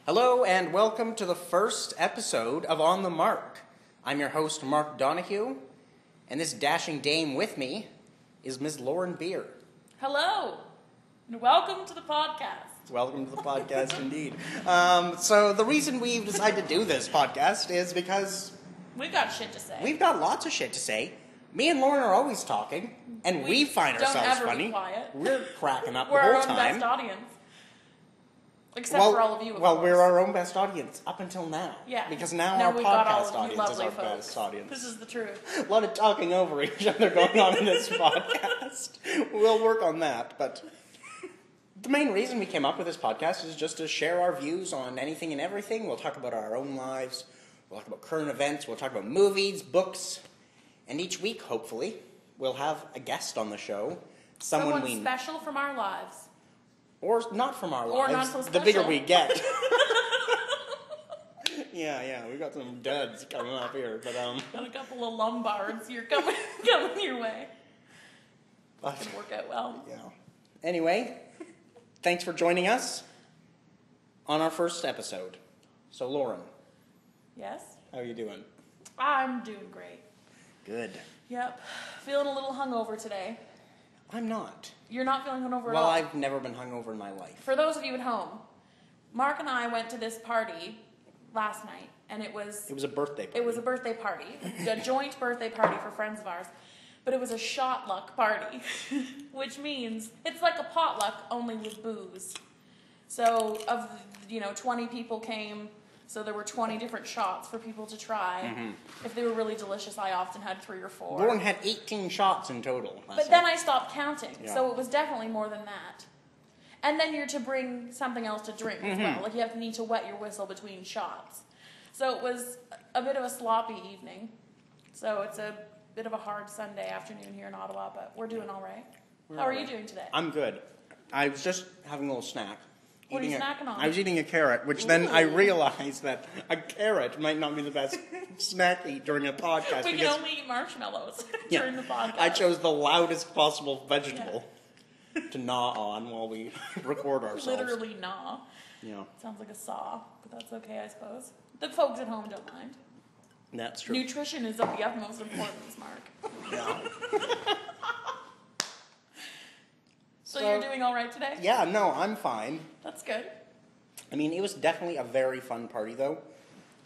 Hello and welcome to the first episode of On the Mark. I'm your host, Mark Donahue, and this dashing dame with me is Ms. Lauren Beer. Hello, and welcome to the podcast. Welcome to the podcast, indeed. So the reason we've decided to do this podcast is because We've got shit to say. we've got lots of shit to say. Me and Lauren are always talking, and we find don't ourselves ever be funny. quiet. We're cracking up We're the our whole own time. best audience. Except for all of you, of Well, course. we're our own best audience up until now. Yeah. Because now our we've got all podcast of you audience is lovely our folks. best audience. This is the truth. A lot of talking over each other going on in this podcast. We'll work on that, but the main reason we came up with this podcast is just to share our views on anything and everything. We'll talk about our own lives. We'll talk about current events. We'll talk about movies, books, and each week, hopefully, we'll have a guest on the show. Someone special from our lives. Or not from our Or lives. not so The bigger special. we get. Yeah, we got some duds coming up here, but Got a couple of Lombards here coming your way. Could work out well. yeah. Anyway, thanks for joining us on our first episode. So, Lauren, Yes? how are you doing? I'm doing great. Good. Yep. Feeling a little hungover today. I'm not. You're not feeling hungover at Well, all? I've never been hungover in my life. For those of you at home, Mark and I went to this party last night, and it was It was a birthday party. a birthday party, a joint birthday party for friends of ours, but it was a shot luck party, which means it's like a potluck only with booze. So 20 people came, so there were 20 different shots for people to try. Mm-hmm. If they were really delicious, I often had 3 or 4. Lauren had 18 shots in total. But then I stopped counting, Yeah. so it was definitely more than that. And then you're to bring something else to drink as well. Like you need to wet your whistle between shots. So it was a bit of a sloppy evening. So it's a bit of a hard Sunday afternoon here in Ottawa, but we're doing all right. How are you doing today? I'm good. I was just having a little snack. What are you snacking on? I was eating a carrot, which then I realized that a carrot might not be the best snack to eat during a podcast. We can because- only eat marshmallows Yeah. during the podcast. I chose the loudest possible vegetable to gnaw on while we record ourselves. Literally gnaw. Yeah, Sounds like a saw, but that's okay, I suppose. The folks at home don't mind. that's true. Nutrition is of the utmost importance, Mark. Yeah. So you're doing all right today? Yeah, no, I'm fine. That's good. I mean, it was definitely a very fun party, though.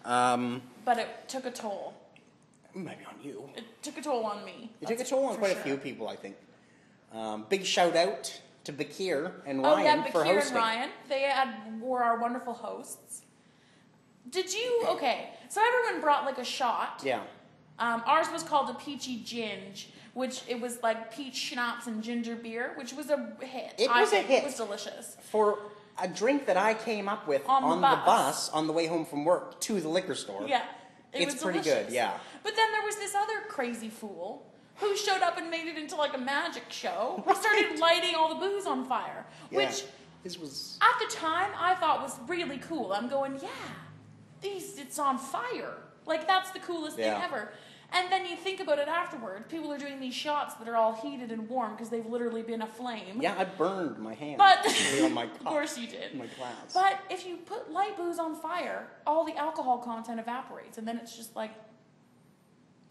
But it took a toll. Maybe on you. It took a toll on me. It took a toll on for quite sure. a few people, I think. Big shout out to Bakir and Oh Ryan yeah, for Bakir hosting. and Ryan. They were our wonderful hosts. Did you? Okay, so everyone brought like a shot. Yeah. Ours was called a peachy ginge, which it was like peach schnapps and ginger beer, which was a hit. It I was a think hit. It was delicious. For a drink that I came up with On the the bus. bus on the way home from work to the liquor store. Yeah, It's was pretty delicious. good, yeah. But then there was this other crazy fool who showed up and made it into like a magic show. He started lighting all the booze on fire, Yeah. which This was... at the time I thought was really cool. I'm going, yeah, it's on fire. Like that's the coolest thing Yeah. ever. And then you think about it afterward. People are doing these shots that are all heated and warm because they've literally been aflame. Yeah, I burned my hand But on my of cup, course you did. my glass. But if you put light booze on fire, all the alcohol content evaporates, and then it's just like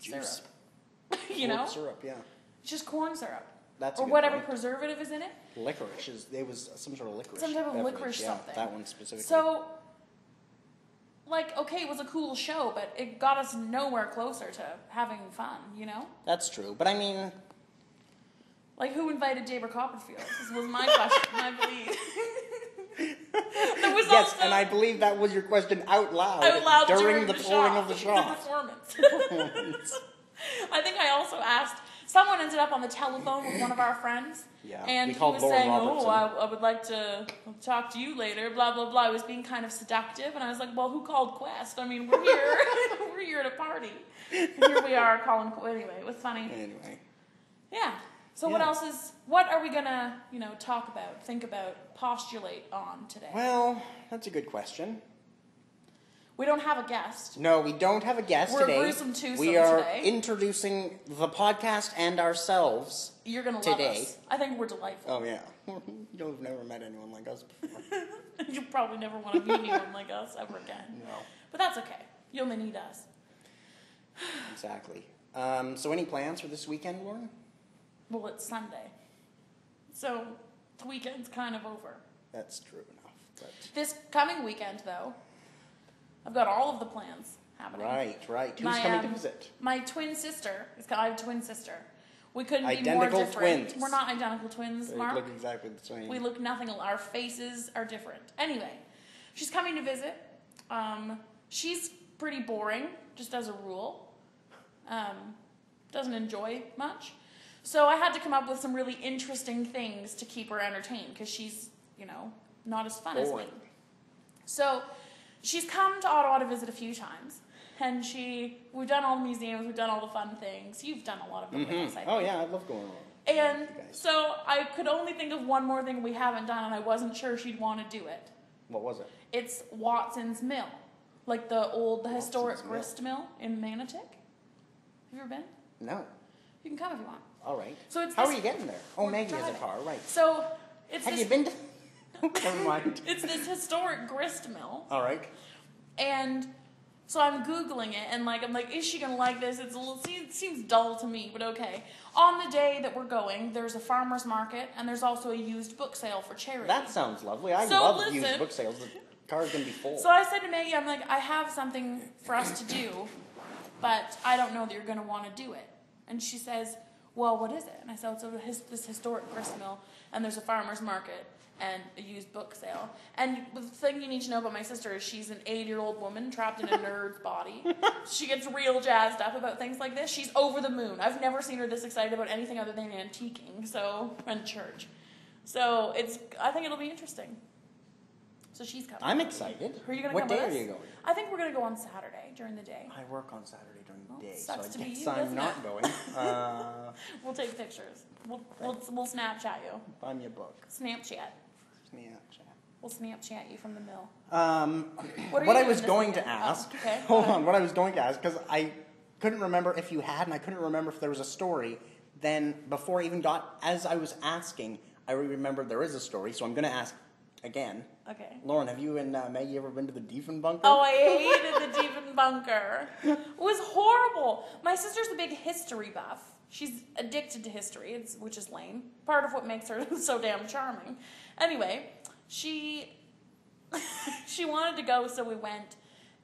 Juice. syrup. You know, Corn syrup, yeah. it's just corn syrup That's a or good whatever point. preservative is in it. Licorice. It was some sort of licorice. Some type of beverage. licorice Yeah, something. that one specifically. So, like, okay, it was a cool show, but it got us nowhere closer to having fun. You know, That's true. But I mean... like who invited David Copperfield? This was my question. I believe. There was Yes, also, and I believe that was your question out loud, during the pouring of the The shot. performance. I think I also asked. Someone ended up on the telephone with one of our friends. Yeah, And we he called was Lauren saying, Robertson. I would like to talk to you later, blah, blah, blah. He was being kind of seductive. And I was like, well, who called Quest? I mean, we're here. We're here at a party. And here we are calling. Anyway, it was funny. Anyway. Yeah. So what else what are we going to, talk about, think about, postulate on today? Well, that's a good question. We don't have a guest. No, we don't have a guest We're today. We're a gruesome twosome We are today. introducing the podcast and ourselves. You're going to love us. I think we're delightful. Oh, yeah. You've never met anyone like us before. You probably never want to meet anyone like us ever again. No. But that's okay. You only need us. Exactly. So any plans for this weekend, Lauren? Well, it's Sunday. So the weekend's kind of over. That's true enough. But... This coming weekend, though, I've got all of the plans happening. Right. Who's coming to visit? I have a twin sister. We couldn't identical be more different. Twins. We're not identical twins, Mark. They look exactly the same. We look nothing alike. Our faces are different. Anyway, she's coming to visit. She's pretty boring, just as a rule. Doesn't enjoy much. So I had to come up with some really interesting things to keep her entertained, because she's, not as fun as me. So she's come to Ottawa to visit a few times. And we've done all the museums, we've done all the fun things. You've done a lot of them with us, I think. Oh, yeah, I love going on. And so I could only think of one more thing we haven't done, and I wasn't sure she'd want to do it. What was it? It's Watson's Mill. Like the historic grist mill in Manotick. Have you ever been? No. You can come if you want. All right. So How are you getting there? Oh, Maggie has a car, right. So it's Have you been to... Never mind. It's this historic grist mill. All right. And so I'm Googling it, and I'm like, is she going to like this? It seems dull to me, but okay. On the day that we're going, there's a farmer's market, and there's also a used book sale for charity. That sounds lovely. I love used book sales. The car's going to be full. So I said to Maggie, I'm like, I have something for us to do, but I don't know that you're going to want to do it. And she says, well, what is it? And I said, it's this historic grist mill, and there's a farmer's market and a used book sale. And the thing you need to know about my sister is she's an 80-year-old woman trapped in a nerd's body. She gets real jazzed up about things like this. She's over the moon. I've never seen her this excited about anything other than antiquing, and church. So I think it'll be interesting. So she's coming. I'm excited. Are you going to come with us? What day are you going? I think we're going to go on Saturday during the day. I work on Saturday during the day, so sucks to I be guess you, I'm doesn't not it? going. We'll take pictures. We'll Snapchat you. Buy me a book. Snapchat. We'll Snapchat you from the mill. What I was going to ask. Oh, okay. Hold on. What I was going to ask, because I couldn't remember if you had, and I couldn't remember if there was a story. Then before I even as I was asking, I remembered there is a story, so I'm going to ask again. Okay. Lauren, have you and Maggie ever been to the Diefenbunker? Oh, I hated the Diefenbunker. It was horrible. My sister's a big history buff. She's addicted to history, which is lame. Part of what makes her so damn charming. Anyway, she wanted to go, so we went.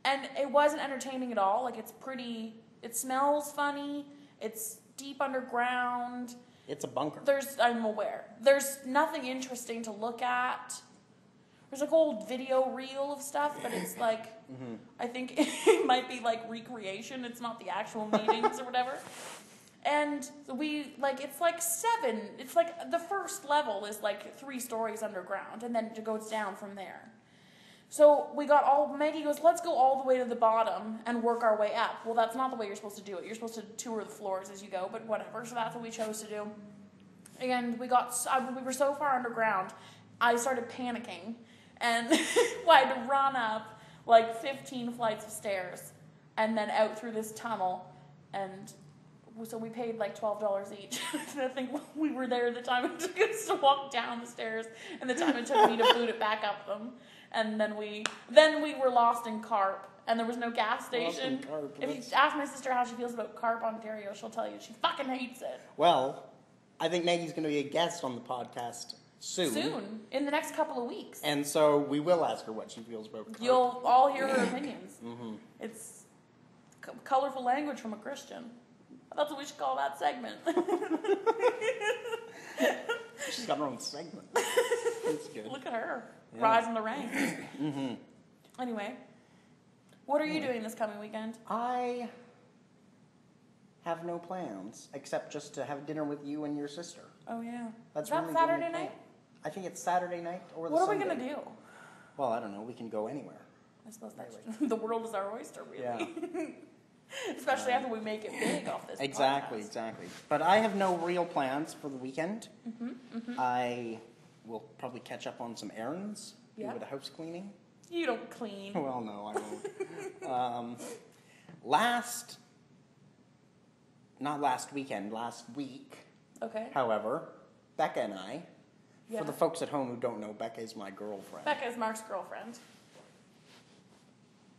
And it wasn't entertaining at all. It smells funny. It's deep underground. It's a bunker. I'm aware. There's nothing interesting to look at. There's old video reel of stuff, but it's I think it might be recreation. It's not the actual meetings or whatever. And it's 7. It's the first level is 3 stories underground, and then it goes down from there. So Maggie goes, let's go all the way to the bottom and work our way up. Well, that's not the way you're supposed to do it. You're supposed to tour the floors as you go, but whatever. So that's what we chose to do. And we were so far underground, I started panicking. And I had to run up 15 flights of stairs and then out through this tunnel. And so we paid $12 each. And I think we were there the time it took us to walk down the stairs and the time it took me to boot it back up them. And then we were lost in Carp. And there was no gas station. If you ask my sister how she feels about Carp, Ontario, she'll tell you she fucking hates it. Well, I think Maggie's going to be a guest on the podcast soon, in the next couple of weeks. And so we will ask her what she feels about Carp. You'll all hear her opinions. Mm-hmm. It's colorful language from a Christian. That's what we should call that segment. She's got her own segment. That's good. Look at her. Yeah. Rise in the ranks. Mm-hmm. Anyway, what are you doing this coming weekend? I have no plans, except just to have dinner with you and your sister. Oh, yeah. That's Is that really Saturday night? I think it's Saturday night or the What are Sunday. we going to do? Well, I don't know. We can go anywhere. I suppose that's the world is our oyster, really. Yeah. Especially after we make it big off this Exactly. But I have no real plans for the weekend. Mm-hmm. I will probably catch up on some errands, do a bit of house cleaning. You don't clean. Well, no, I won't. Last week, Okay. however, Becca and I, Yeah. for the folks at home who don't know, Becca is my girlfriend. Becca is Mark's girlfriend.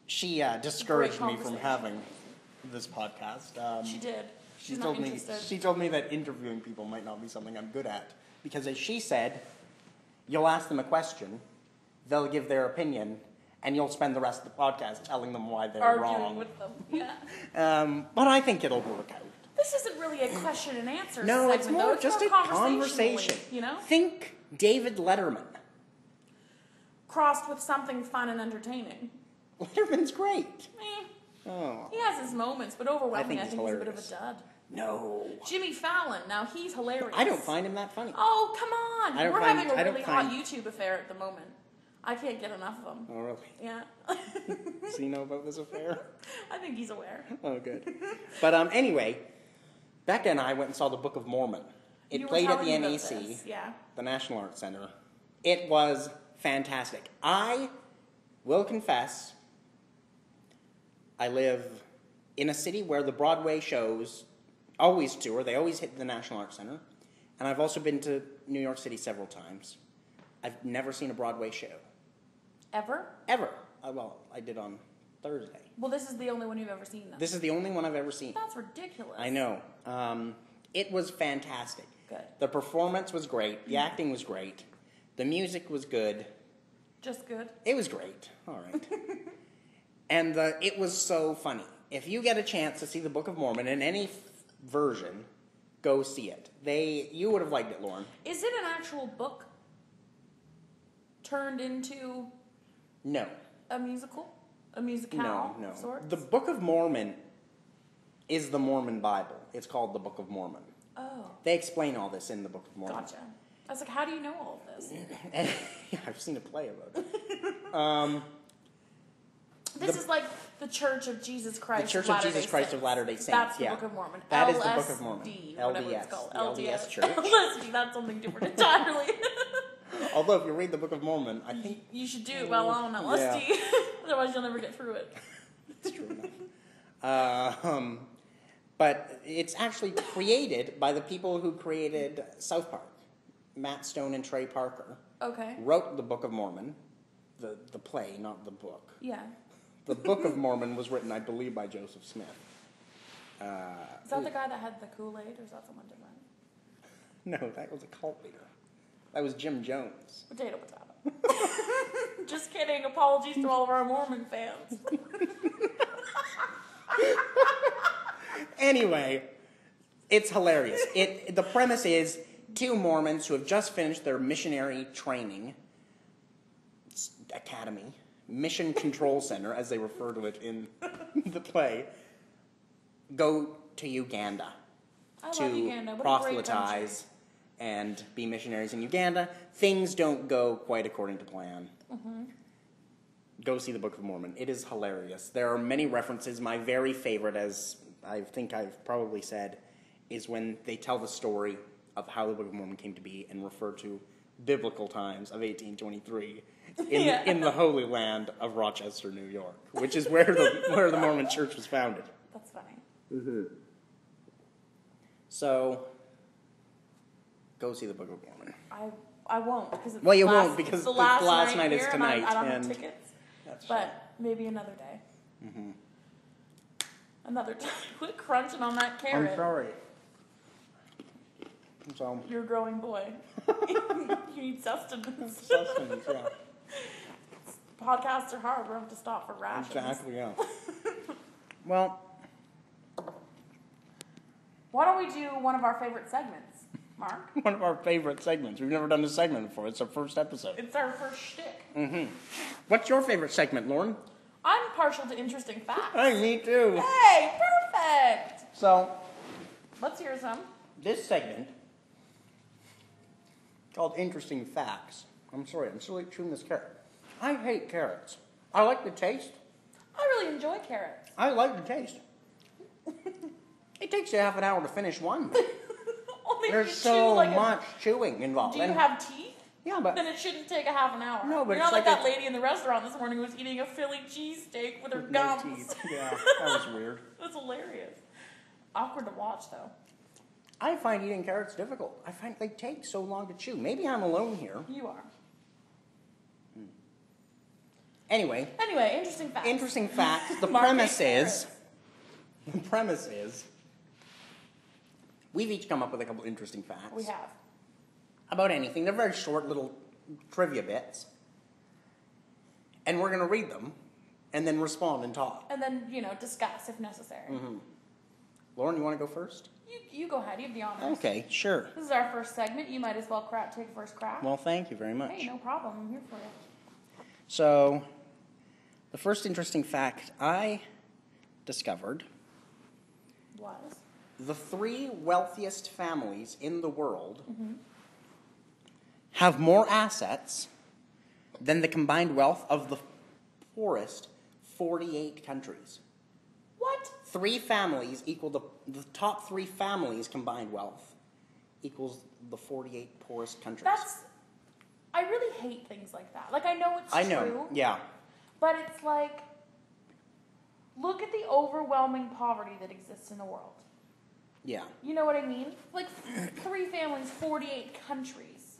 She discouraged Great me from having this podcast. She did. She She's told not me interested. she told me that interviewing people might not be something I'm good at because, as she said, you'll ask them a question, they'll give their opinion, and you'll spend the rest of the podcast telling them why they're Arguing wrong. with them. Yeah. But I think it'll work out. This isn't really a question and answer No, segment, it's more though. just a conversation. You know? Think David Letterman. Crossed with something fun and entertaining. Letterman's great. Eh. Oh. He has his moments, but overwhelmingly, I he's think he's a bit of a hilarious. dud. No. Jimmy Fallon, now he's hilarious. I don't find him that funny. Oh, come on. I don't We're find- having a I don't really hot find- YouTube affair at the moment. I can't get enough of him. Oh, really? Yeah. Does he know about this affair? I think he's aware. Oh, good. But anyway, Becca and I went and saw the Book of Mormon. It You were played at telling the me about NEC, this, yeah. the National Arts Center. It was fantastic. I will confess, I live in a city where the Broadway shows always tour. They always hit the National Arts Center. And I've also been to New York City several times. I've never seen a Broadway show. Ever? Ever. Well, I did on Thursday. Well, this is the only one you've ever seen, then. This is the only one I've ever seen. That's ridiculous. I know. It was fantastic. Good. The performance was great. The acting was great. The music was good. Just good. It was great. All right. And it was so funny. If you get a chance to see the Book of Mormon in any version, go see it. You would have liked it, Lauren. Is it an actual book turned into No. a musical? A musicale? No. Of sorts? The Book of Mormon is the Mormon Bible. It's called the Book of Mormon. Oh, They explain all this in the Book of Mormon. gotcha. I was like, how do you know all of this? Yeah, I've seen a play about it. This is like the Church of Jesus Christ. The Church of Jesus Christ of Latter-day Saints. That's the yeah. Book of Mormon. That is the Book of Mormon. Whatever LDS. it's called. The LDS Church. LSD, that's something different entirely. Although, if you read the Book of Mormon, I think You should do it while on LSD. Yeah. Otherwise, you'll never get through it. it's true enough. But it's actually created by the people who created South Park. Matt Stone and Trey Parker Okay. wrote the Book of Mormon, the play, not the book. Yeah. The Book of Mormon was written, I believe, by Joseph Smith. Is that the guy that had the Kool-Aid, or is that someone different? No, that was a cult leader. That was Jim Jones. Potato. Just kidding. Apologies to all of our Mormon fans. Anyway, it's hilarious. The premise is two Mormons who have just finished their missionary training academy, mission control center, as they refer to it in the play, go to Uganda I love to Uganda. What a great country. proselytize and be missionaries in Uganda. Things don't go quite according to plan. Mm-hmm. Go see the Book of Mormon. It is hilarious. There are many references. My very favorite, as I think I've probably said, is when they tell the story of how the Book of Mormon came to be and refer to biblical times of 1823 in the Holy Land of Rochester, New York, which is where the Mormon Church was founded. That's funny. Mm-hmm. So, go see the Book of Mormon. I won't because it's Well, you last, won't because it's the the last, last night is here tonight, And I don't and have tickets. That's But maybe another day. Mm-hmm. Another time. Quit crunching on that carrot. I'm sorry. So, You're a growing boy. You need sustenance. sustenance, yeah. Podcasts are hard. We have to stop for rations. Exactly, yeah. Well, Why don't we do one of our favorite segments, Mark? one of our favorite segments. We've never done this segment before. It's our first episode. It's our first shtick. Mm-hmm. What's your favorite segment, Lauren? I'm partial to interesting facts. Hey, me too. Hey, perfect. So, Let's hear some. this segment, called Interesting Facts. I'm sorry, I'm still chewing this carrot. I hate carrots. I like the taste. I really enjoy carrots. I like the taste. It takes you half an hour to finish one. Only if There's you so chew like much chewing involved. Do you And- have teeth? Yeah, Yeah, but then it shouldn't take a half an hour. No, but you're it's not like like that lady in the restaurant this morning who was eating a Philly cheesesteak with her gums. no teeth. Yeah, that was weird. That's hilarious. Awkward to watch, though. I find eating carrots difficult. I find they take so long to chew. Maybe I'm alone here. You are. Anyway, interesting fact. interesting fact. The Mark premise is, we've each come up with a couple interesting facts. We have. About anything. They're very short little trivia bits. And we're going to read them and then respond and talk. And then, discuss if necessary. Mm-hmm. Lauren, you want to go first? You go ahead. You have the honors. Okay, sure. This is our first segment. You might as well take first crack. Well, thank you very much. Hey, no problem. I'm here for you. So, the first interesting fact I discovered Was? the 3 wealthiest families in the world have more assets than the combined wealth of the poorest 48 countries. What? 3 families equal the top 3 families combined wealth equals the 48 poorest countries. I really hate things like that. Like, I know it's true. I know, yeah. But it's like, look at the overwhelming poverty that exists in the world. Yeah. You know what I mean? Like, 3 families, 48 countries.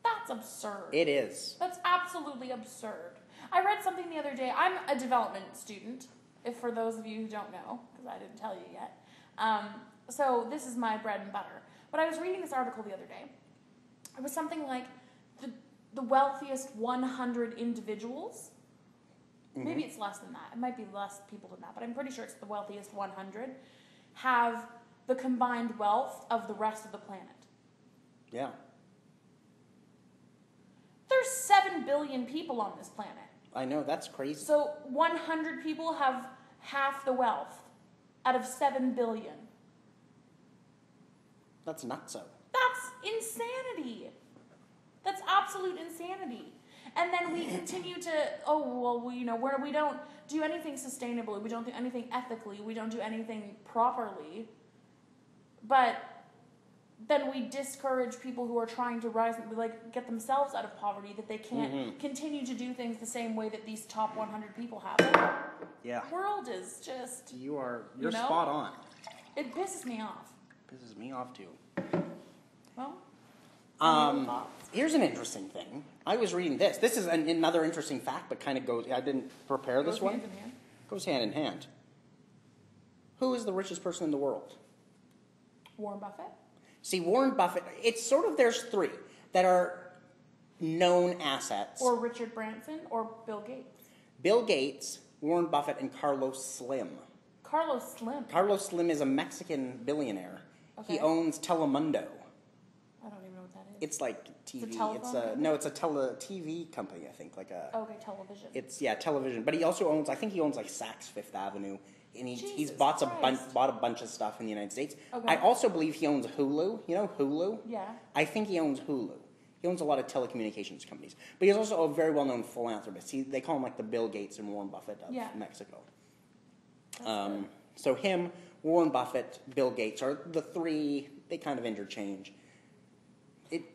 That's absurd. It is. That's absolutely absurd. I read something the other day. I'm a development student, if for those of you who don't know, because I didn't tell you yet. So this is my bread and butter. But I was reading this article the other day. It was something like the wealthiest 100 individuals. Maybe it's less than that. It might be less people than that, but I'm pretty sure it's the wealthiest 100 have the combined wealth of the rest of the planet. Yeah. There's 7 billion people on this planet. I know, that's crazy. So 100 people have half the wealth out of 7 billion. That's nutso. That's insanity. That's absolute insanity. And then we continue to, we don't do anything sustainably, we don't do anything ethically, we don't do anything properly. But then we discourage people who are trying to rise and get themselves out of poverty, that they can't continue to do things the same way that these top 100 people have. Yeah. The world is just... You're spot on. It pisses me off. Pisses me off too. Well, here's an interesting thing. I was reading this. This is another interesting fact, but kind of goes... I didn't prepare this one. Goes hand in hand. Goes hand in hand. Who is the richest person in the world? Warren Buffett. See, Warren Buffett, it's sort of, there's 3 that are known assets. Or Richard Branson, or Bill Gates. Bill Gates, Warren Buffett, and Carlos Slim. Carlos Slim. Carlos Slim is a Mexican billionaire. Okay. He owns Telemundo. I don't even know what that is. It's like TV. It's a telephone company? It's a TV company, I think. Okay, television. It's television. But he also owns, I think he owns like Saks Fifth Avenue. And he's bought a bunch of stuff in the United States. Okay. I also believe he owns Hulu. You know Hulu? Yeah. I think he owns Hulu. He owns a lot of telecommunications companies. But he's also a very well-known philanthropist. They call him like the Bill Gates and Warren Buffett of Mexico. So him, Warren Buffett, Bill Gates are the 3, they kind of interchange.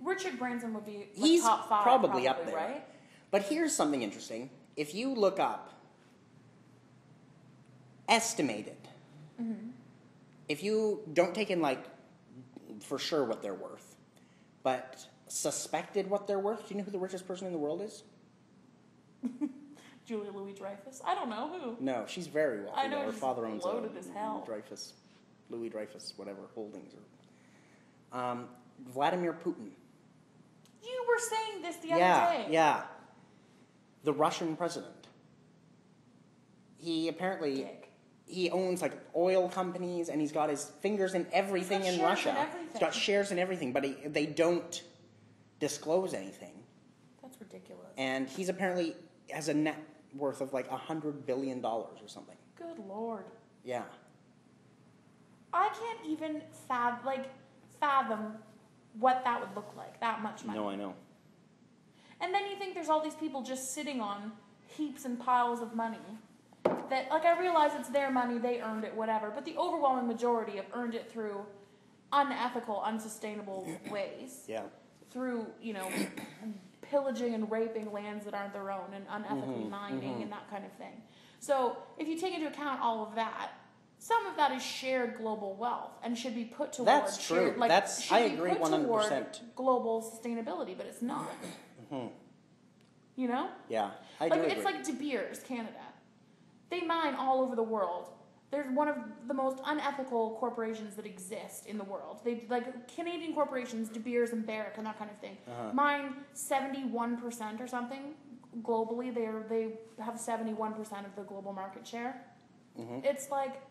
Richard Branson would be He's top 5, probably up there. Right? But here's something interesting. If you look up estimated, if you don't take in for sure what they're worth, but suspected what they're worth, do you know who the richest person in the world is? Julia Louis-Dreyfus. I don't know who. No, she's very wealthy. I know, Her she's father owns loaded as hell. Louis Dreyfus, whatever, holdings. Vladimir Putin. You were saying this the other day. Yeah. The Russian president. He apparently... He owns oil companies, and he's got his fingers in everything in Russia. He's got shares in everything, but they don't disclose anything. That's ridiculous. And he's apparently has a net worth of $100 billion or something. Good Lord. Yeah. I can't even fathom what that would look like, that much money. No, I know. And then you think there's all these people just sitting on heaps and piles of money. That, I realize it's their money, they earned it, whatever, but the overwhelming majority have earned it through unethical, unsustainable ways. Yeah. through, pillaging and raping lands that aren't their own and unethically mining and that kind of thing. So if you take into account all of that, some of that is shared global wealth and should be put towards. That's true. I agree 100%. Global sustainability, but it's not. You know? Yeah, I do agree. It's like De Beers, Canada. They mine all over the world. They're one of the most unethical corporations that exist in the world. They Canadian corporations, De Beers and Barrick and that kind of thing, mine 71% or something globally. They have 71% of the global market share. It's like,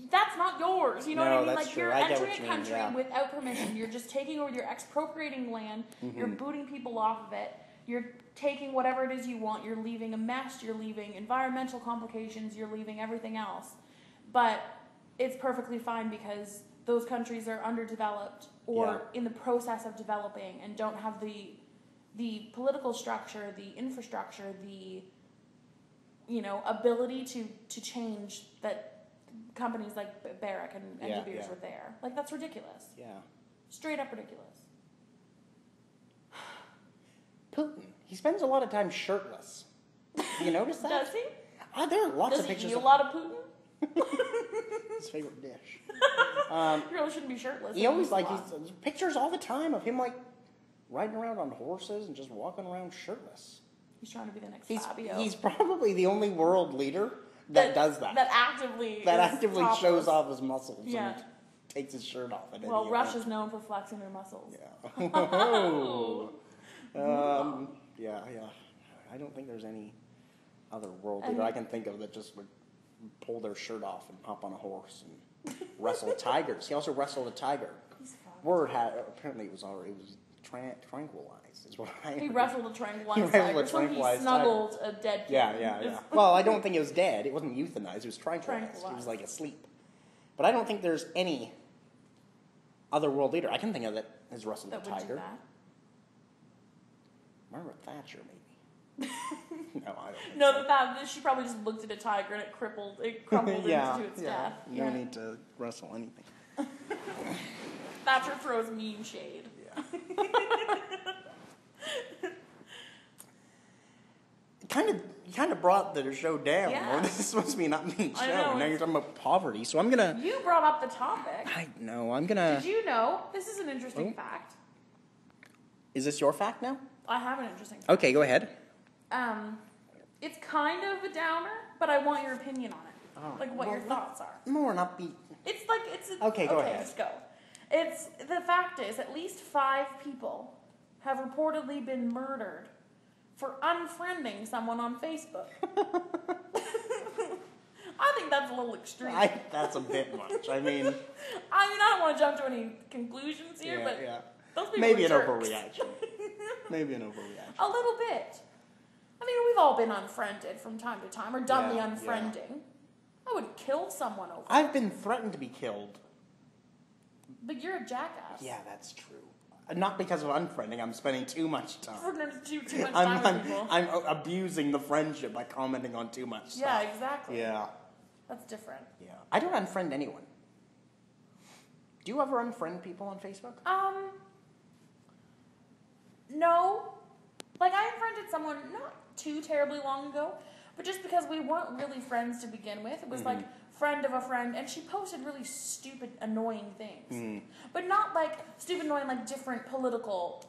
that's not yours. You know what I mean? That's like true. You're I get entering what a you mean, country without permission. You're just taking over. You're expropriating land. You're booting people off of it. You're taking whatever it is you want. You're leaving a mess. You're leaving environmental complications. You're leaving everything else. But it's perfectly fine because those countries are underdeveloped or in the process of developing and don't have the political structure, the infrastructure, the ability to change that companies like Barrick and De Beers were there. Like, that's ridiculous. Yeah. Straight up ridiculous. Putin. He spends a lot of time shirtless. Do you notice that? Does he? There are lots Does of he pictures eat a lot of Putin? his favorite dish. He really shouldn't be shirtless. He always he's pictures all the time of him riding around on horses and just walking around shirtless. He's trying to be the next Fabio. He's probably the only world leader that does that. That actively shows off his muscles. Yeah. And takes his shirt off. Well, Russia's known for flexing their muscles. Yeah. Yeah. I don't think there's any other world leader I can think of that just would pull their shirt off and hop on a horse and wrestle tigers. He also wrestled a tiger. Apparently it was tranquilized. Is what I heard. He wrestled a tranquilized tiger. So he snuggled a dead kid. Yeah. Well, I don't think it was dead. It wasn't euthanized. It was tranquilized. He was asleep. But I don't think there's any other world leader I can think of that has wrestled a tiger. Would do that. Margaret Thatcher, maybe. No, I don't think No, that she probably just looked at a tiger and it crumpled into its death. No need to wrestle anything. Thatcher throws mean shade. Yeah. Kind of brought the show down. Yeah. This is supposed to be not mean show. Know, now you're talking about poverty, so I'm gonna. You brought up the topic. I know. I'm gonna. Did you know? This is an interesting fact. Is this your fact now? I have an interesting fact. Okay, go ahead. It's kind of a downer, but I want your opinion on it. Like what your thoughts are. More upbeat. Okay, go ahead. Let's go. The fact is, at least 5 people have reportedly been murdered for unfriending someone on Facebook. I think that's a little extreme. That's a bit much. I mean, I don't want to jump to any conclusions here, but those people maybe are an jerks. overreaction. Maybe an overreaction. A little bit. I mean, we've all been unfriended from time to time, or done the unfriending. I would kill someone over. I've been threatened to be killed. But you're a jackass. Yeah, that's true. Not because of unfriending. I'm spending too much time. Too much time with people. I'm abusing the friendship by commenting on too much stuff. Yeah, exactly. Yeah. That's different. Yeah. I don't unfriend anyone. Do you ever unfriend people on Facebook? No. Like, I unfriended someone not too terribly long ago, but just because we weren't really friends to begin with. It was like friend of a friend, and she posted really stupid, annoying things. But not like stupid, annoying, like different political,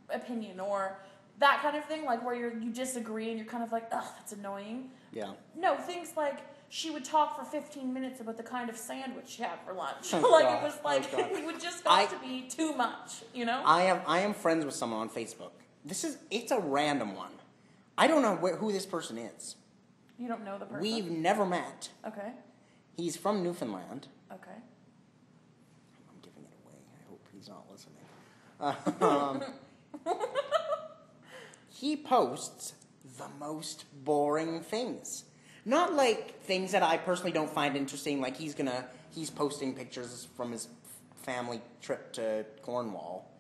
opinion or that kind of thing, like where you disagree and you're kind of like, ugh, that's annoying. Yeah. No, things like she would talk for 15 minutes about the kind of sandwich she had for lunch. Oh, like God. it was like it would just got to be too much, I am friends with someone on Facebook. It's a random one. I don't know who this person is. You don't know the person? We've never met. Okay. He's from Newfoundland. Okay. I'm giving it away. I hope he's not listening. He posts the most boring things. Not like things that I personally don't find interesting, like he's posting pictures from his family trip to Cornwall.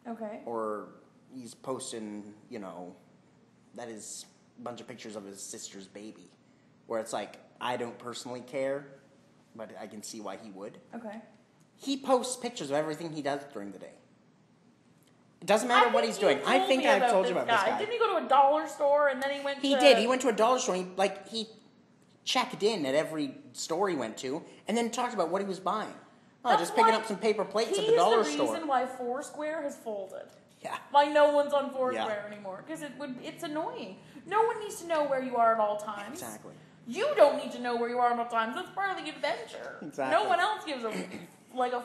Okay. Or he's posting, that is a bunch of pictures of his sister's baby. Where it's like, I don't personally care but I can see why he would. Okay. He posts pictures of everything he does during the day. It doesn't matter what he's doing. I think I've told you about this guy. Didn't he go to a dollar store and then he went to... He did. He went to a dollar store. He checked in at every store he went to and then talked about what he was buying. Oh, just picking up some paper plates at the dollar store. He's the reason why Foursquare has folded. Yeah. Why no one's on Foursquare anymore. Because it's annoying. No one needs to know where you are at all times. Exactly. You don't need to know where you are at all times. That's part of the adventure. Exactly. No one else gives a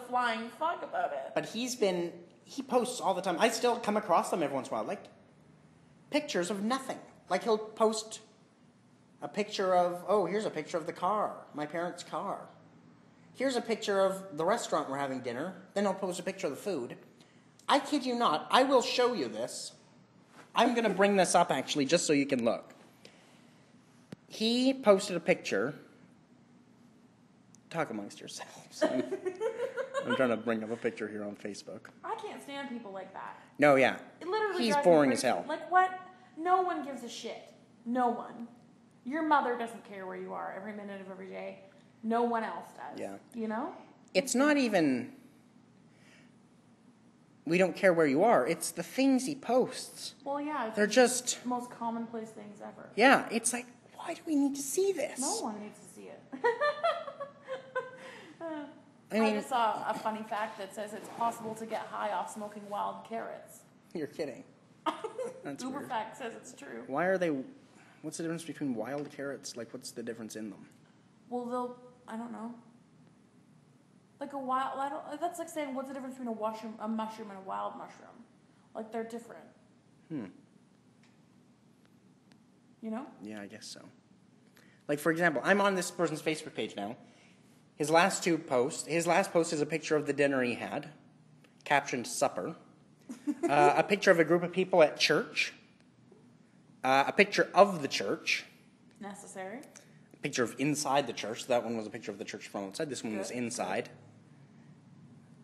flying fuck about it. But he posts all the time. I still come across them every once in a while. Like, pictures of nothing. Like, he'll post a picture of, here's a picture of the car, my parents' car. Here's a picture of the restaurant we're having dinner. Then he'll post a picture of the food. I kid you not. I will show you this. I'm going to bring this up, actually, just so you can look. He posted a picture. Talk amongst yourselves. I'm trying to bring up a picture here on Facebook. I can't stand people like that. No, yeah. It literally He's drives me boring crazy. as hell. Like, what? No one gives a shit. No one. Your mother doesn't care where you are every minute of every day. No one else does. Yeah. You know? It's not even... We don't care where you are. It's the things he posts. Well, yeah. They're just... the most commonplace things ever. Yeah, it's like, why do we need to see this? No one needs to see it. I just saw a funny fact that says it's possible to get high off smoking wild carrots. You're kidding. That's Uber weird. fact says it's true. Why are they... What's the difference between wild carrots? Like, what's the difference in them? Well, I don't know. Like a wild... that's like saying, what's the difference between a mushroom and a wild mushroom? Like, they're different. You know? Yeah, I guess so. Like, for example, I'm on this person's Facebook page now. His last post is a picture of the dinner he had, captioned supper. A picture of a group of people at church. A picture of the church. Necessary. A picture of inside the church. That one was a picture of the church from outside. This one was inside.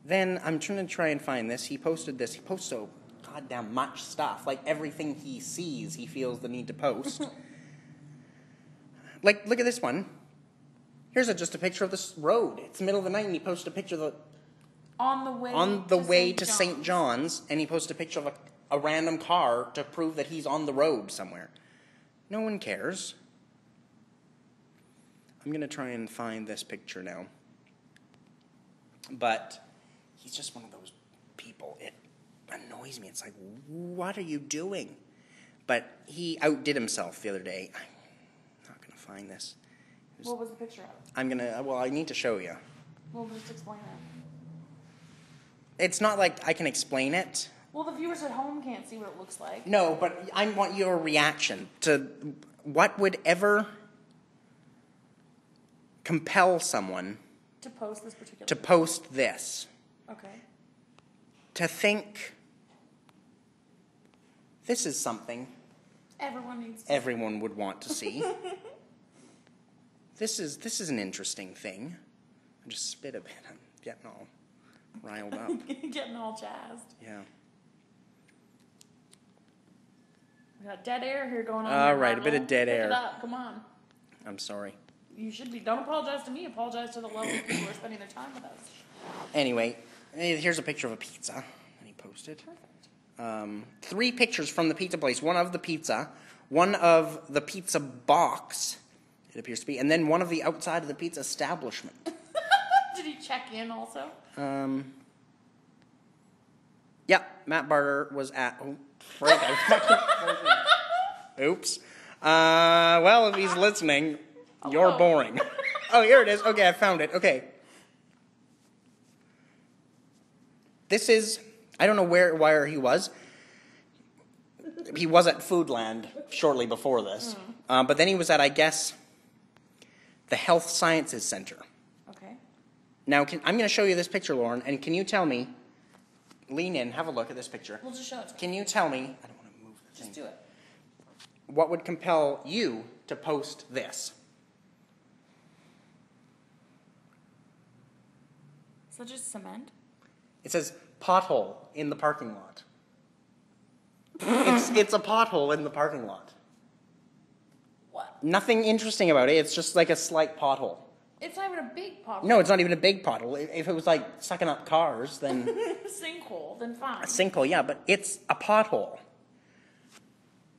Then I'm trying to find this. He posted this. He posts so goddamn much stuff. Like, everything he sees, he feels the need to post. Like, look at this one. Here's just a picture of this road. It's the middle of the night, and he posted a picture of the... On the way to St. John's, and he posted a picture of a random car to prove that he's on the road somewhere. No one cares. I'm going to try and find this picture now. But he's just one of those people. It annoys me. It's like, what are you doing? But he outdid himself the other day. I'm not going to find this. What was the picture of? I need to show you. Well, just explain it. It's not like I can explain it. Well, the viewers at home can't see what it looks like. No, but I want your reaction to what would ever compel someone to post this particular... to post this. Okay. To think this is something everyone would want to see. This is an interesting thing. I just spit a bit. I'm getting all riled up. Getting all jazzed. Yeah. We got dead air here going on. All right, a bit of dead air. Pick it up. Come on. I'm sorry. You should be. Don't apologize to me. Apologize to the lovely people who are spending their time with us. Anyway, here's a picture of a pizza that he posted. Perfect. 3 pictures from the pizza place. One of the pizza, one of the pizza box, it appears to be, and then one of the outside of the pizza establishment. Did he check in also? Yeah, Matt Barter was at... Oh, frick. Oops. Well, if he's listening, you're boring. Oh, here it is. Okay, I found it. Okay. This is... I don't know where he was. He was at Foodland shortly before this. But then he was at, I guess, the Health Sciences Center. Okay. Now, I'm going to show you this picture, Lauren, and can you tell me... Lean in, have a look at this picture. We'll just show it to me. Can you tell me... I don't want to move the thing. Just do it. What would compel you to post this? Is that just cement? It says pothole in the parking lot. It's a pothole in the parking lot. What? Nothing interesting about it. It's just like a slight pothole. It's not even a big pothole. No, it's not even a big pothole. If it was like sucking up cars, then... Sinkhole, then fine. A sinkhole, yeah, but it's a pothole.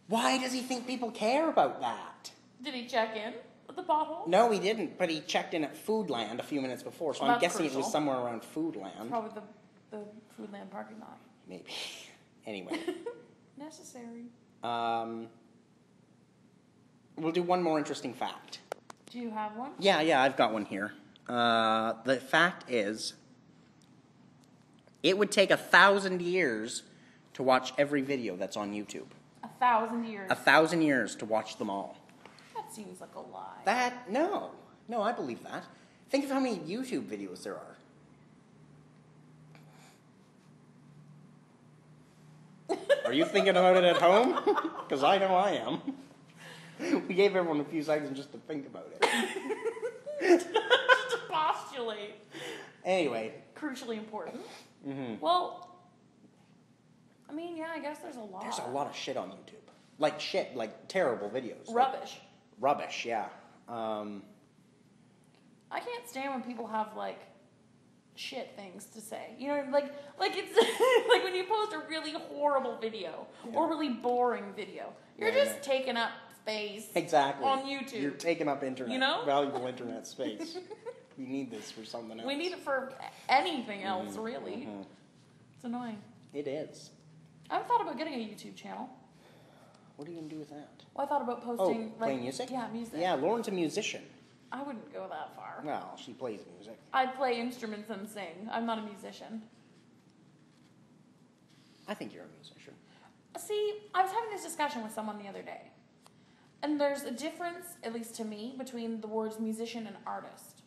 Why does he think people care about that? Did he check in with the pothole? No, he didn't, but he checked in at Foodland a few minutes before, so I'm guessing crucial. it was somewhere around Foodland. Probably the Foodland parking lot. Maybe. Anyway. Necessary. We'll do one more interesting fact. Do you have one? Yeah, I've got one here. The fact is, it would take 1,000 years to watch every video that's on YouTube. 1,000 years? 1,000 years to watch them all. That seems like a lie. No, I believe that. Think of how many YouTube videos there are. Are you thinking about it at home? Because I know I am. We gave everyone a few seconds just to think about it. Just to postulate. Anyway. Crucially important. Mm-hmm. Well, I mean, yeah, I guess there's a lot. There's a lot of shit on YouTube. Like terrible videos. Rubbish. Rubbish, yeah. I can't stand when people have, like, shit things to say. You know, like it's like when you post a really horrible video or really boring video. You're just taking up space. Exactly. On YouTube. You're taking up internet. You know? Valuable internet space. You need this for something else. We need it for anything else, really. Mm-hmm. It's annoying. It is. I've thought about getting a YouTube channel. What are you going to do with that? Well, I thought about posting... playing music? Yeah, music. Yeah, Lauren's a musician. I wouldn't go that far. Well, she plays music. I play instruments and sing. I'm not a musician. I think you're a musician. See, I was having this discussion with someone the other day. And there's a difference, at least to me, between the words musician and artist.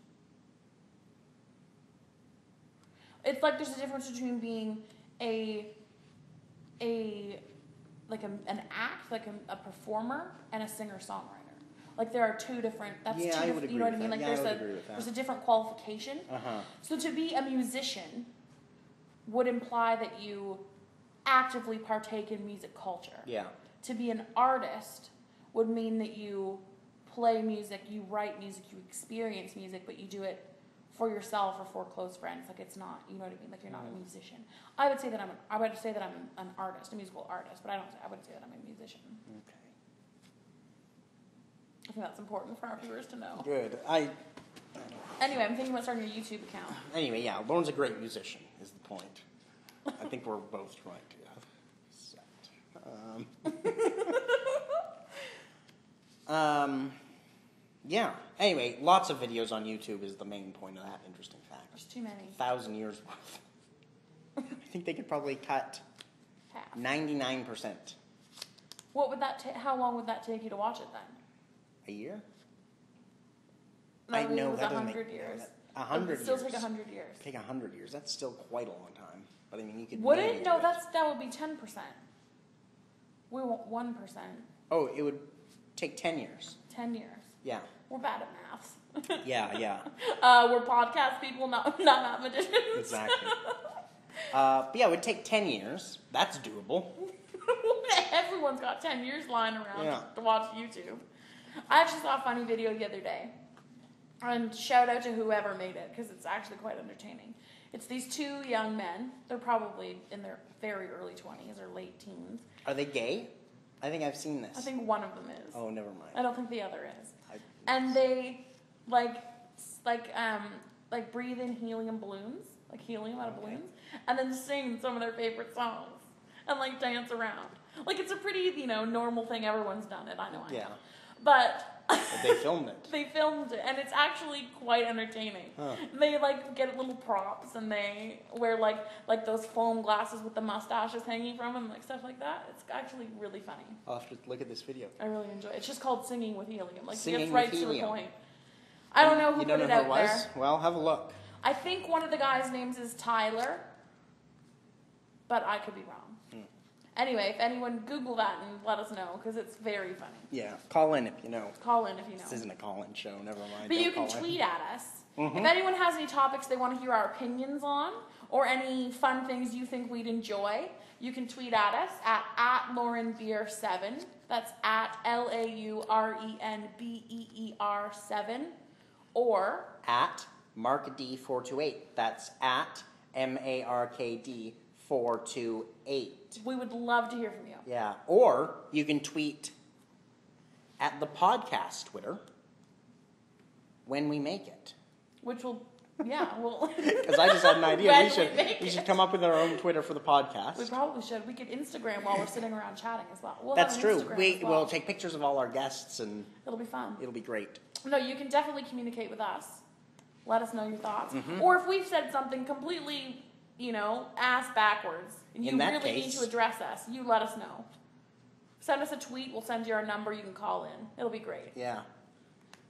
It's like there's a difference between being an act, like a performer, and a singer-songwriter. Like there are two different. That's two I would different. agree You know what I with mean? that. Like there's a different qualification. So to be a musician would imply that you actively partake in music culture. Yeah. To be an artist would mean that you play music, you write music, you experience music, but you do it for yourself or for close friends. Like it's not, you know what I mean? Like you're not a musician. I would say that I'm an artist, a musical artist, but I would say that I'm a musician. Okay. I think that's important for our viewers to know. Good. Anyway, I'm thinking about starting a YouTube account. Anyway, yeah, Lauren's a great musician, is the point. I think we're both trying to. Yeah. Anyway, lots of videos on YouTube is the main point of that interesting fact. There's too many. 1,000 years worth. I think they could probably cut half. 99%. What would that how long would that take you to watch it then? A year? No, I know it was that doesn't 100 make years. 100 years. It still take 100 years. Take 100 years. That's still quite a long time. But I mean, you could. Would it? No, that would be 10%. We want 1%. Oh, it would take 10 years. 10 years. Yeah. We're bad at maths. Yeah. We're podcast people, not mathematicians. Exactly. But yeah, it would take 10 years. That's doable. Everyone's got 10 years lying around to watch YouTube. I actually saw a funny video the other day. And shout out to whoever made it, because it's actually quite entertaining. It's these two young men. They're probably in their very early 20s or late teens. Are they gay? I think I've seen this. I think one of them is. Oh, never mind. I don't think the other is. And they like breathe in helium balloons, like helium out of balloons, and then sing some of their favorite songs and like dance around. Like it's a pretty, normal thing. Everyone's done it. I know. But they filmed it. They filmed it, and it's actually quite entertaining. They get little props, and they wear like those foam glasses with the mustaches hanging from them, like stuff like that. It's actually really funny. I'll have to look at this video. I really enjoy it. It's just called Singing with Helium. Like Singing it's right with to the Helium. point. I don't know who put it out there. Well, have a look. I think one of the guys' names is Tyler, but I could be wrong. Anyway, if anyone Google that and let us know, because it's very funny. Yeah, call in if you know. Call in if you know. This isn't a call-in show, never mind. But you can tweet at us. If anyone has any topics they want to hear our opinions on, or any fun things you think we'd enjoy, you can tweet at us at LaurenBeer7. That's at LaurenBeer7. Or at MarkD428. That's at MarkD428. we would love to hear from you. Yeah. Or you can tweet at the podcast Twitter when we make it. Which will, yeah, well. Because I just had an idea. We should come up with our own Twitter for the podcast. We probably should. We could Instagram while we're sitting around chatting as well. That's true. We'll take pictures of all our guests and it'll be fun. It'll be great. No, you can definitely communicate with us. Let us know your thoughts. Mm-hmm. Or if we've said something completely, ass backwards, and you really need to address us, you let us know. Send us a tweet. We'll send you our number. You can call in. It'll be great. Yeah.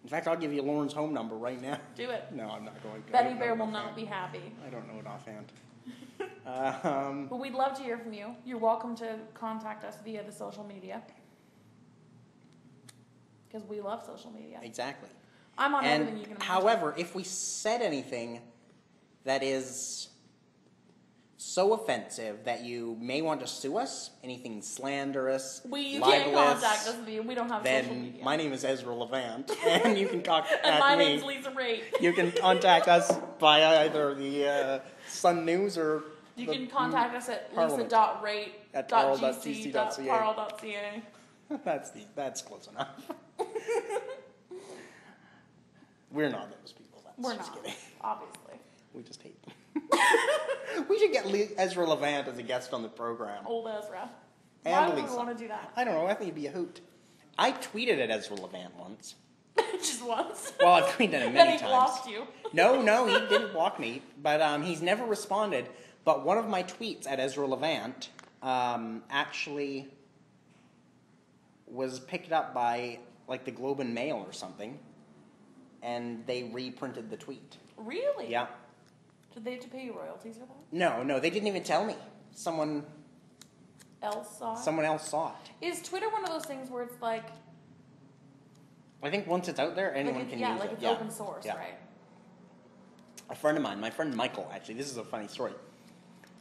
In fact, I'll give you Lauren's home number right now. Do it. No, I'm not going to. Betty Bear will not be happy. I don't know it offhand. But we'd love to hear from you. You're welcome to contact us via the social media. Because we love social media. Exactly. I'm on everything you can imagine. However, if we said anything that is so offensive that you may want to sue us, anything slanderous, you libelous, can't contact us. We don't have social then media. my name is Ezra Levant, and you can contact and my me. name's Lisa Raitt. You can contact us by either the Sun News or you can contact us at lisa.raitt.gc.parle.ca. That's close enough. We're not those people. We're not, obviously. We just hate them. We should get Ezra Levant as a guest on the program. Old Ezra. And Why would Lisa. we want to do that? I don't know. I think it'd be a hoot. I tweeted at Ezra Levant once. Just once? Well, I've tweeted him many times. Then he blocked you. No, he didn't block me. But he's never responded. But one of my tweets at Ezra Levant actually was picked up by like the Globe and Mail or something. And they reprinted the tweet. Really? Yeah. Did they have to pay you royalties for that? No, they didn't even tell me. Someone else saw it? Is Twitter one of those things where it's like... I think once it's out there, anyone can use it. It's open source, right? A friend of mine, my friend Michael, actually, this is a funny story.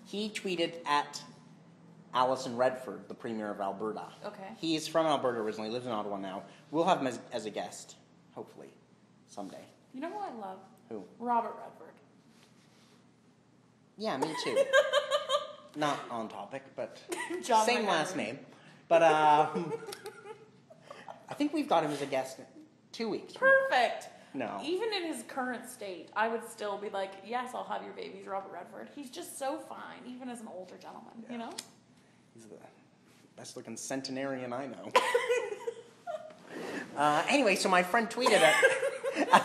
He tweeted at Alison Redford, the Premier of Alberta. Okay. He's from Alberta originally, lives in Ottawa now. We'll have him as a guest, hopefully, someday. You know who I love? Who? Robert Redford. Yeah, me too. Not on topic, but John same McGarry. last name. But I think we've got him as a guest 2 weeks. Perfect. No. Even in his current state, I would still be like, yes, I'll have your babies, Robert Redford. He's just so fine, even as an older gentleman, you know? He's the best looking centenarian I know. Anyway, so my friend tweeted at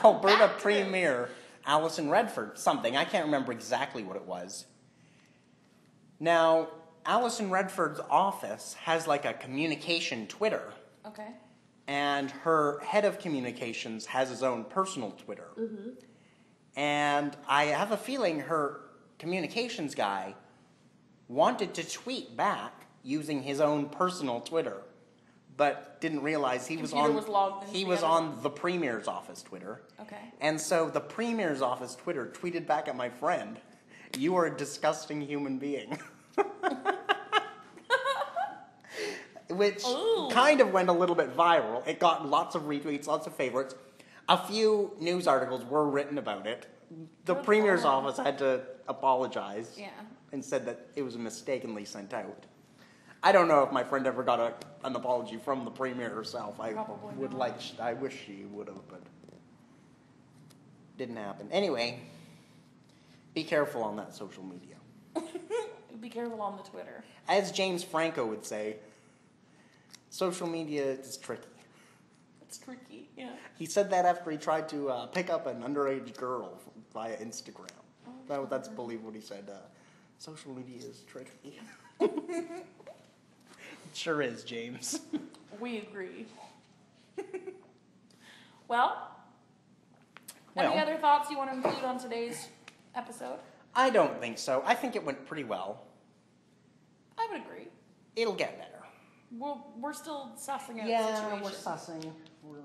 Alberta Premier Alison Redford something. I can't remember exactly what it was. Now, Alison Redford's office has like a communication Twitter. Okay. And her head of communications has his own personal Twitter. Mm-hmm. And I have a feeling her communications guy wanted to tweet back using his own personal Twitter, but didn't realize he was on the Premier's office Twitter. Okay. And so the Premier's office Twitter tweeted back at my friend, "You are a disgusting human being." Which kind of went a little bit viral. It got lots of retweets, lots of favorites. A few news articles were written about it. The Premier's office had to apologize and said that it was mistakenly sent out. I don't know if my friend ever got an apology from the Premier herself. I wish she would have, but didn't happen. Anyway, be careful on that social media. Be careful on the Twitter. As James Franco would say, social media is tricky. It's tricky, yeah. He said that after he tried to pick up an underage girl via Instagram. That's believe what he said. Social media is tricky. It sure is, James. We agree. Well, any other thoughts you want to include on today's episode? I don't think so. I think it went pretty well. I would agree. It'll get better. We're still sussing out the situation. Yeah, we're sussing. We're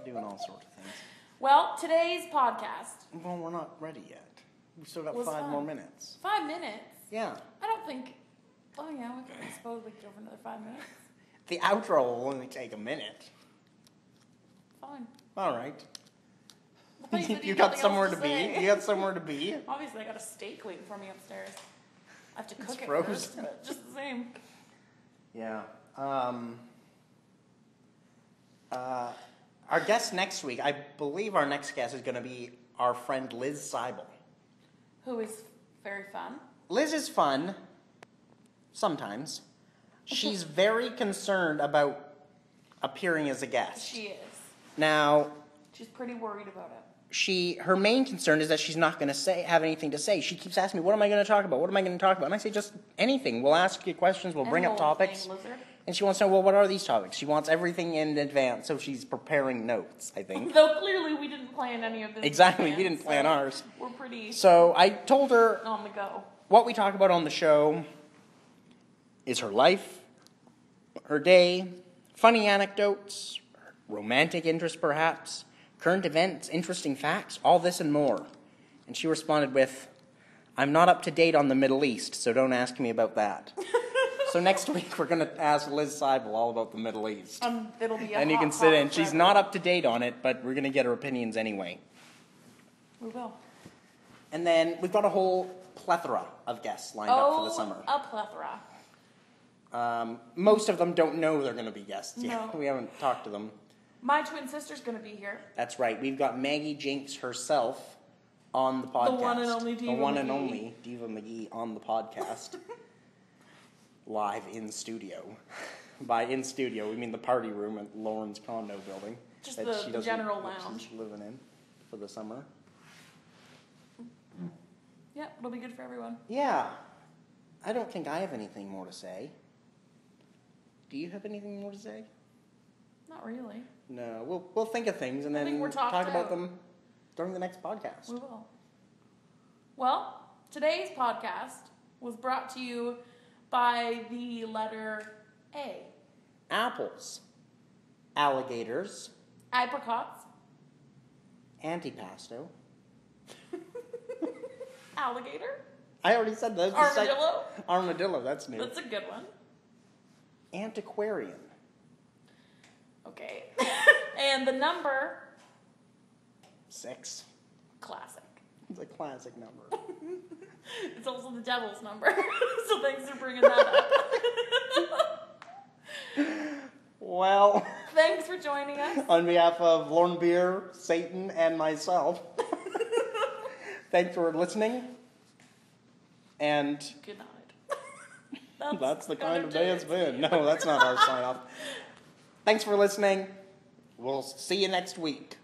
doing all sorts of things. Well, today's podcast. Well, we're not ready yet. We've still got 5 more minutes. 5 minutes? Yeah. I don't think... Oh, yeah, I suppose we could go for another 5 minutes. The outro will only take a minute. Fine. All right. thought you said You had got nothing somewhere else to say. be? You got somewhere to be? Obviously, I got a steak waiting for me upstairs. I have to cook it frozen. first, but just the same. Yeah. Our guest next week, I believe our next guest is going to be our friend Liz Seibel. Who is very fun. Liz is fun, sometimes. She's very concerned about appearing as a guest. She is. Now, She's pretty worried about it. her main concern is that she's not going to have anything to say. She keeps asking me, what am I going to talk about? What am I going to talk about? And I say, just anything. We'll ask you questions. We'll bring up topics. Lizard. And she wants to know, well, what are these topics? She wants everything in advance, so she's preparing notes, I think. Though clearly we didn't plan any of this. Exactly, we didn't plan ours. We're pretty So I told her on the go. what we talk about on the show is her life, her day, funny anecdotes, romantic interest perhaps, current events, interesting facts, all this and more. And she responded with, I'm not up to date on the Middle East, so don't ask me about that. So next week we're going to ask Liz Seibel all about the Middle East. It'll be a And you hot can sit in. topic She's for not everyone. up to date on it, but we're going to get her opinions anyway. We will. And then we've got a whole plethora of guests lined up for the summer. A plethora. Most of them don't know they're going to be guests yet. No. We haven't talked to them. My twin sister's going to be here. That's right. We've got Maggie Jinks herself on the podcast. The one and only Diva The one and McGee. only Diva McGee on the podcast. Live in studio. By in studio, we mean the party room at Lauren's condo building. Just that the she doesn't- general that lounge. She's living in for the summer. Yep, it'll be good for everyone. Yeah. I don't think I have anything more to say. Do you have anything more to say? Not really. No. We'll think of things and I think then we're talked talk about out. them during the next podcast. We will. Well, today's podcast was brought to you by the letter A. Apples. Alligators. Apricots. Antipasto. Alligator. I already said that. That's the Armadillo. Armadillo, that's new. That's a good one. Antiquarian. Okay. And the number, 6. classic. It's a classic number. It's also the devil's number. So thanks for bringing that up. Well, Thanks for joining us. on behalf of Lauren Beer, Satan, and myself, thanks for listening. And Good night. that's the kind of gonna day do it's it. been. No, that's not our sign off. Thanks for listening. We'll see you next week.